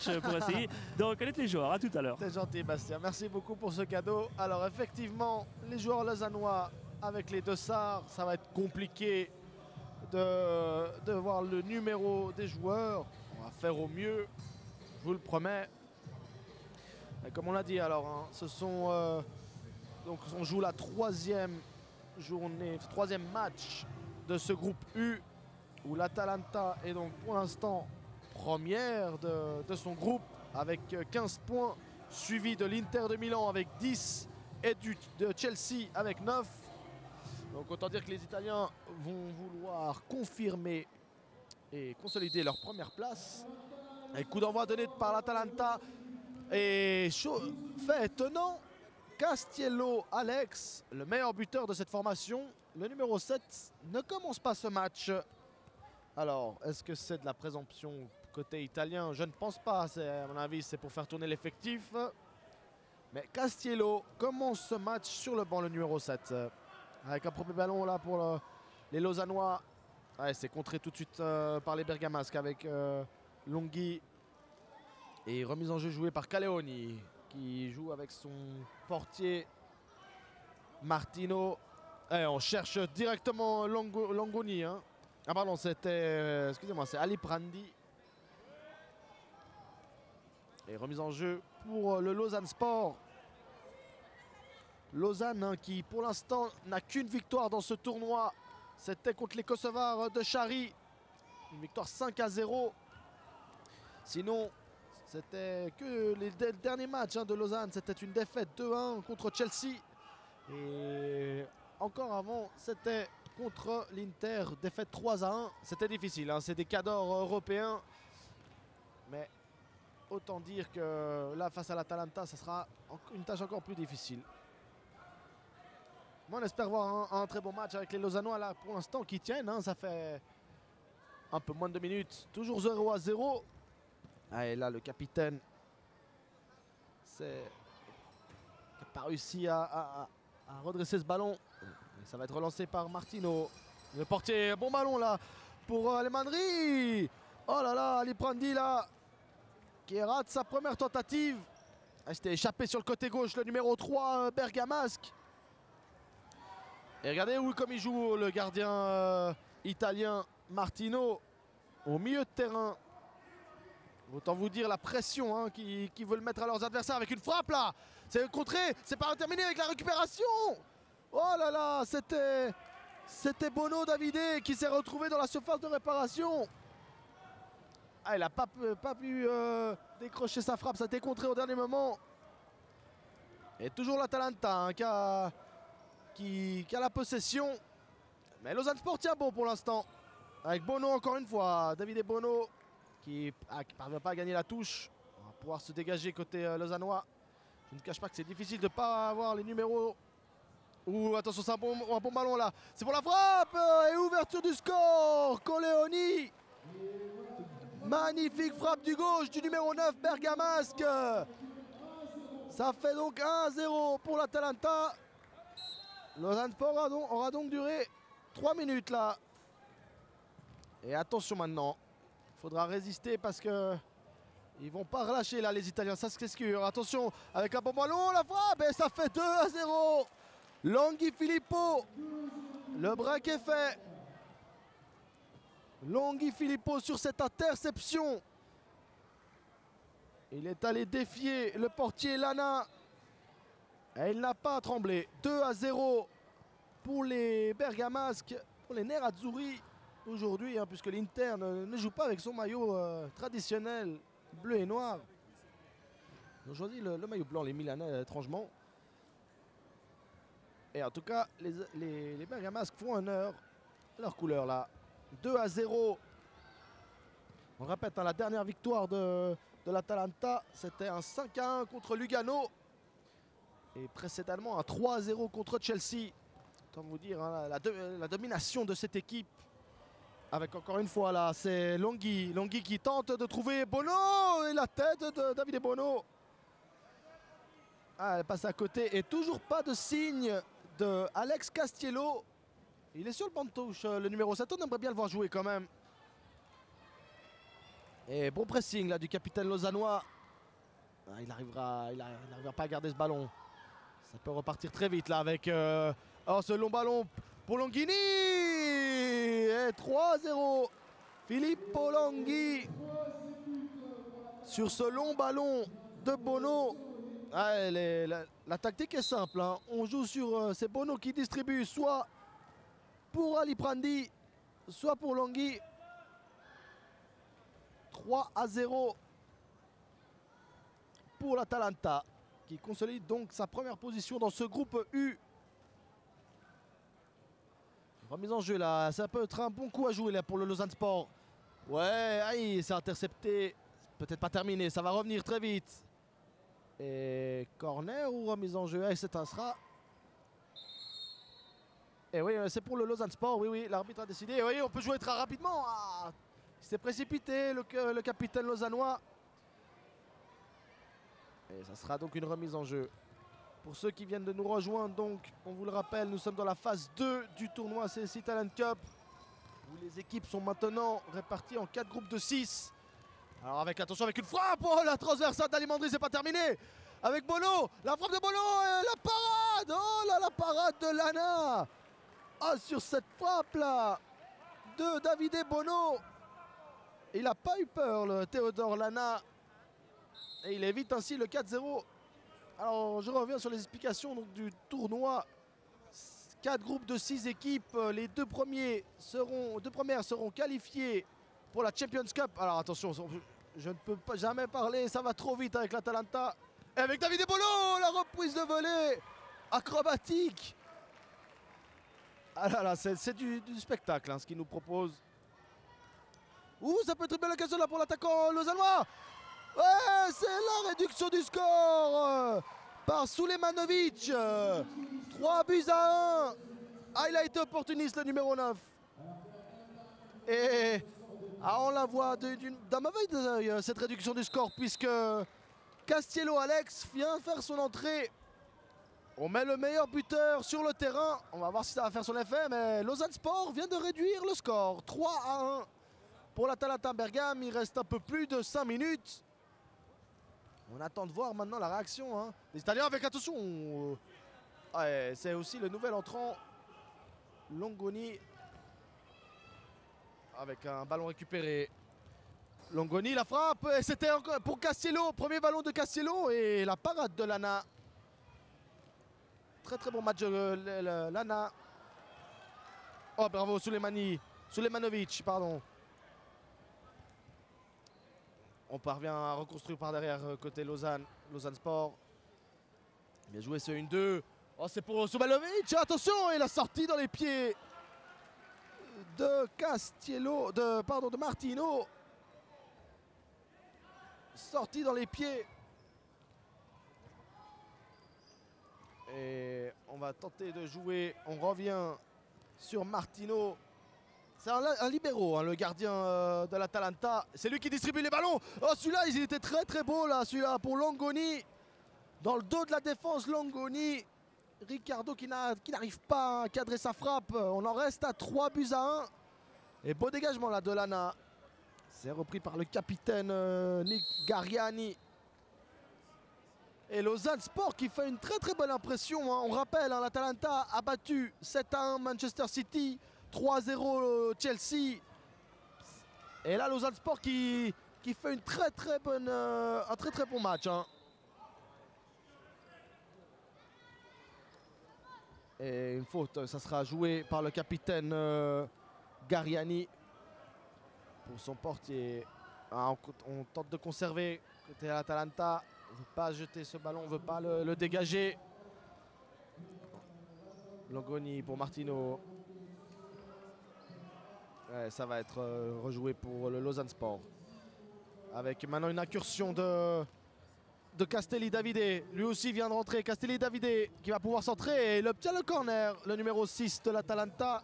recherche pour essayer de reconnaître les joueurs. À tout à l'heure. T'es gentil, Bastien. Merci beaucoup pour ce cadeau. Alors, effectivement, les joueurs lausannois avec les dossards, ça va être compliqué de voir le numéro des joueurs. On va faire au mieux, je vous le promets. Et comme on l'a dit, alors, hein, donc on joue la troisième journée, troisième match de ce groupe U, où l'Atalanta est donc pour l'instant première de son groupe avec 15 points, suivi de l'Inter de Milan avec 10 et de Chelsea avec 9. Donc autant dire que les Italiens vont vouloir confirmer et consolider leur première place. Et coup d'envoi donné par l'Atalanta. Et fait étonnant, Castiello Alex, le meilleur buteur de cette formation, le numéro 7, ne commence pas ce match. Alors, est-ce que c'est de la présomption côté italien? Je ne pense pas, à mon avis, c'est pour faire tourner l'effectif. Mais Castiello commence ce match sur le banc, le numéro 7. Avec un premier ballon là pour les Lausannois. Ouais, c'est contré tout de suite par les Bergamasques avec Longhi. Et remise en jeu jouée par Caleoni, qui joue avec son portier Martino. Et on cherche directement Longoni. Hein. Ah pardon, c'était, excusez-moi, c'est Ali Prandi. Et remise en jeu pour le Lausanne Sport. Lausanne hein, qui pour l'instant n'a qu'une victoire dans ce tournoi. C'était contre les Kosovars de Chari. Une victoire 5-0. Sinon, c'était que les derniers matchs hein, de Lausanne. C'était une défaite 2-1 contre Chelsea. Et encore avant, c'était contre l'Inter, défaite 3-1. C'était difficile, hein, c'est des cadors européens. Mais autant dire que là, face à l'Atalanta, ça sera une tâche encore plus difficile. Moi, on espère voir un très bon match avec les Lausannois là pour l'instant qui tiennent. Hein, ça fait un peu moins de 2 minutes. Toujours 0-0. Ah, et là, le capitaine n'a pas réussi à redresser ce ballon. Et ça va être relancé par Martino. Le portier, bon ballon là pour Alemanri. Oh là là, Ali Prandi là qui rate sa première tentative. Ah, c'était échappé sur le côté gauche, le numéro 3 Bergamasque. Et regardez où comme il joue le gardien italien Martino au milieu de terrain. Autant vous dire la pression hein, qu'ils veulent mettre à leurs adversaires avec une frappe là. C'est contré, c'est pas terminé avec la récupération. Oh là là, c'était Bono Davide qui s'est retrouvé dans la surface de réparation. Ah, il n'a pas pu décrocher sa frappe, ça a été contré au dernier moment. Et toujours l'Atalanta hein, qui a la possession. Mais Lausanne Sport tient bon pour l'instant. Avec Bono encore une fois, Davide Bono qui ne parvient pas à gagner la touche. On va pouvoir se dégager côté lausannois. Je ne cache pas que c'est difficile de ne pas avoir les numéros. Ouh, attention, c'est un bon ballon là. C'est pour la frappe et ouverture du score. Coleoni. Magnifique frappe du gauche du numéro 9, Bergamasque. Ça fait donc 1-0 pour l'Atalanta. Lausanne Sport aura donc duré 3 minutes là. Et attention maintenant. Il faudra résister parce que ils vont pas relâcher là les Italiens, ça c'est sûr. Attention avec un bon ballon, la frappe et ça fait 2-0. Longhi Filippo, le break est fait. Longhi Filippo sur cette interception. Il est allé défier le portier Lana. Et il n'a pas tremblé. 2-0 pour les Bergamasques, pour les Nerazzurri aujourd'hui, hein, puisque l'Inter ne joue pas avec son maillot traditionnel bleu et noir. Ils ont choisi le maillot blanc, les Milanais, étrangement. Et en tout cas, les Bergamasques font honneur à leur couleur là. 2-0. On répète, hein, la dernière victoire de l'Atalanta, c'était un 5-1 contre Lugano. Et précédemment, un 3-0 contre Chelsea. Autant vous dire, hein, la domination de cette équipe. Avec encore une fois là, c'est Longhi qui tente de trouver Bono et la tête de Davide Bono. Ah, elle passe à côté et toujours pas de signe de Alex Castiello. Il est sur le banc de touche, le numéro 7, on aimerait bien le voir jouer quand même. Et bon pressing là du capitaine lausannois. Ah, il n'arrivera pas à garder ce ballon. Ça peut repartir très vite là avec ce long ballon pour Longhini. Et 3-0. Filippo Longhi sur ce long ballon de Bono. Ah, la tactique est simple, hein. On joue sur c'est Bono qui distribue soit pour Ali Prandi, soit pour Longhi. 3-0 pour l'Atalanta qui consolide donc sa première position dans ce groupe U. Remise en jeu là, ça peut être un bon coup à jouer là pour le Lausanne Sport. Ouais, aïe, c'est intercepté, peut-être pas terminé, ça va revenir très vite. Et corner ou remise en jeu, c'est un sera. Et oui, c'est pour le Lausanne Sport, oui, l'arbitre a décidé. Et oui, on peut jouer très rapidement. Ah, il s'est précipité, le capitaine lausannois. Et ça sera donc une remise en jeu. Pour ceux qui viennent de nous rejoindre, donc, on vous le rappelle, nous sommes dans la phase 2 du tournoi CSI Talent Cup, où les équipes sont maintenant réparties en 4 groupes de 6. Alors attention avec une frappe, oh la transversale d'Alimandri, c'est pas terminé. Avec Bono, la frappe de Bono, la parade, oh là la parade de Lana. Ah, sur cette frappe là de Davide Bono. Il n'a pas eu peur le Théodore Lana. Et il évite ainsi le 4-0. Alors je reviens sur les explications donc, du tournoi. 4 groupes de 6 équipes. Les deux premières seront qualifiées pour la Champions Cup. Alors attention, je ne peux pas jamais parler, ça va trop vite avec l'Atalanta. Et avec Davide Bono, la reprise de volée acrobatique. Ah là là, c'est du spectacle hein, ce qu'il nous propose. Ouh, ça peut être une belle occasion là pour l'attaquant lausannois. Ouais, c'est la réduction du score par Sulejmanovic. 3-1. Ah, il a été opportuniste le numéro 9. Et on la voit d'un mauvais œil cette réduction du score puisque Castiello Alex vient faire son entrée. On met le meilleur buteur sur le terrain. On va voir si ça va faire son effet. Mais Lausanne Sport vient de réduire le score. 3-1 pour l'Atalanta Bergame. Il reste un peu plus de 5 minutes. On attend de voir maintenant la réaction hein, des Italiens avec attention. Ouais, c'est aussi le nouvel entrant Longoni. Avec un ballon récupéré. Longoni, la frappe. C'était encore pour Castiello. Premier ballon de Castiello. Et la parade de Lana. Très très bon match de Lana. Oh bravo Sulejmanovic, pardon. On parvient à reconstruire par derrière côté Lausanne Sport. Bien joué ce 1-2. Oh c'est pour Sulejmanovic, attention. Et la sortie dans les pieds de Castiello, de Martino. Sortie dans les pieds. Et on va tenter de jouer. On revient sur Martino. C'est un libéro, hein, le gardien de l'Atalanta. C'est lui qui distribue les ballons. Oh, celui-là, il était très très beau, là. Celui-là pour Longoni. Dans le dos de la défense, Longoni. Ricardo qui n'arrive pas à cadrer sa frappe. On en reste à 3-1. Et beau dégagement, là, de Lana. C'est repris par le capitaine Nick Gariani. Et Lausanne Sport qui fait une très très bonne impression. Hein. On rappelle, hein, l'Atalanta a battu 7-1 Manchester City, 3-0 Chelsea. Et là, Lausanne Sport qui fait une très très bonne, un très très bon match. Hein. Et une faute, ça sera joué par le capitaine Gariani pour son portier. Ah, on tente de conserver côté l'Atalanta. On ne veut pas jeter ce ballon, on ne veut pas le dégager. Longoni pour Martino. Ouais, ça va être rejoué pour le Lausanne Sport. Avec maintenant une incursion de Castelli Davide. Lui aussi vient de rentrer. Castelli Davide qui va pouvoir centrer. Et il obtient le corner, le numéro 6 de l'Atalanta.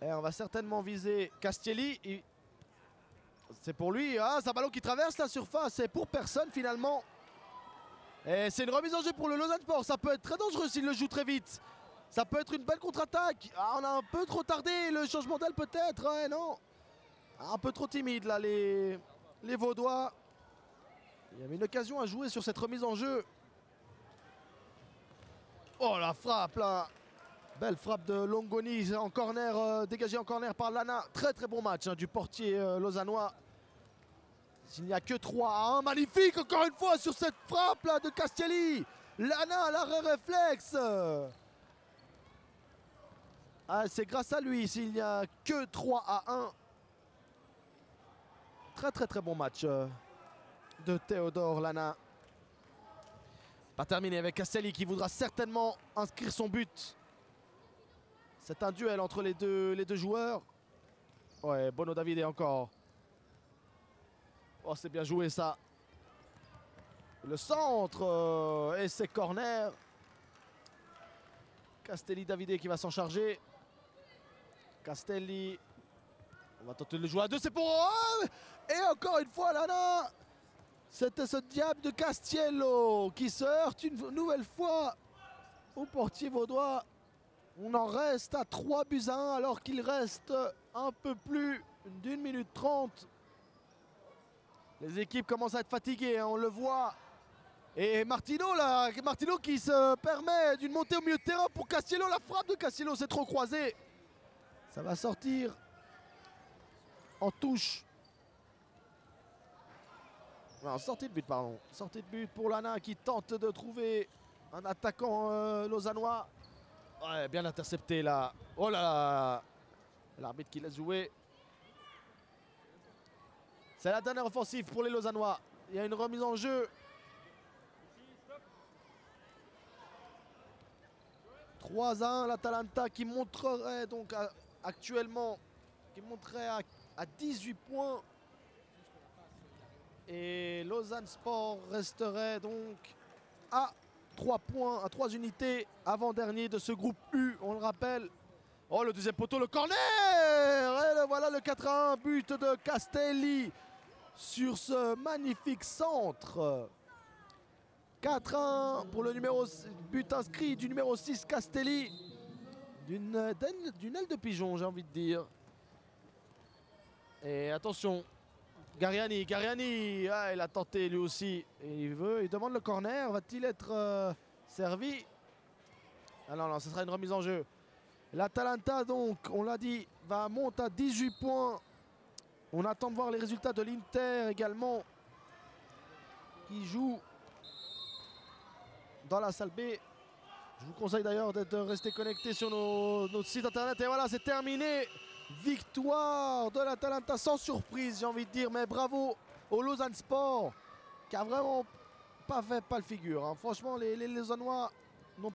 Et on va certainement viser Castelli. C'est pour lui, ah, c'est un ballon qui traverse la surface, c'est pour personne finalement. Et c'est une remise en jeu pour le Lausanne Sport, ça peut être très dangereux s'il le joue très vite. Ça peut être une belle contre-attaque. Ah, on a un peu trop tardé, le changement d'aile peut-être, ouais, non. Un peu trop timide là les Vaudois. Il y avait une occasion à jouer sur cette remise en jeu. Oh la frappe là. Belle frappe de Longoni en corner, dégagée en corner par Lana. Très très bon match du portier lausannois. S'il n'y a que 3-1, magnifique encore une fois sur cette frappe là de Castelli. Lana, l'arrêt réflexe. Ah, c'est grâce à lui s'il n'y a que 3-1. Très très très bon match de Théodore Lana. Pas terminé avec Castelli qui voudra certainement inscrire son but. C'est un duel entre les deux joueurs. Ouais, Bono Davide encore. Oh, c'est bien joué ça. Le centre et c'est corner. Castelli Davide qui va s'en charger. Castelli. On va tenter de le jouer à deux, c'est pour... Oh, et encore une fois, Lana. C'était ce diable de Castiello qui se heurte une nouvelle fois au portier vaudois. On en reste à 3-1 alors qu'il reste un peu plus d'1 minute 30. Les équipes commencent à être fatiguées, hein, on le voit. Et Martino là, Martino qui se permet d'une montée au milieu de terrain pour Castiello. La frappe de Castiello, c'est trop croisé. Ça va sortir en touche. Non, sortie de but, pardon. Sortie de but pour Lana qui tente de trouver un attaquant lausannois. Ouais, bien intercepté là. Oh là là. L'arbitre qui laisse jouer. C'est la dernière offensive pour les Lausannois. Il y a une remise en jeu. 3-1, l'Atalanta qui montrerait donc actuellement, qui monterait à 18 points. Et Lausanne Sport resterait donc à 3 points, à 3 unités, avant-dernier de ce groupe U, on le rappelle. Oh, le deuxième poteau, le corner. Et voilà le 4-1, but de Castelli sur ce magnifique centre. 4-1 pour le but inscrit du numéro 6 Castelli. D'une aile de pigeon, j'ai envie de dire. Et attention, Gariani, ah, il a tenté lui aussi. Et il demande le corner, va-t-il être servi? Ah non, non, ce sera une remise en jeu. L'Atalanta donc, on l'a dit, va monter à 18 points. On attend de voir les résultats de l'Inter également, qui joue dans la salle B. Je vous conseille d'ailleurs de rester connecté sur notre site internet. Et voilà, c'est terminé. Victoire de l'Atalanta sans surprise, j'ai envie de dire. Mais bravo au Lausanne Sport qui a vraiment pas fait le figure. Hein. Franchement, les Lausannois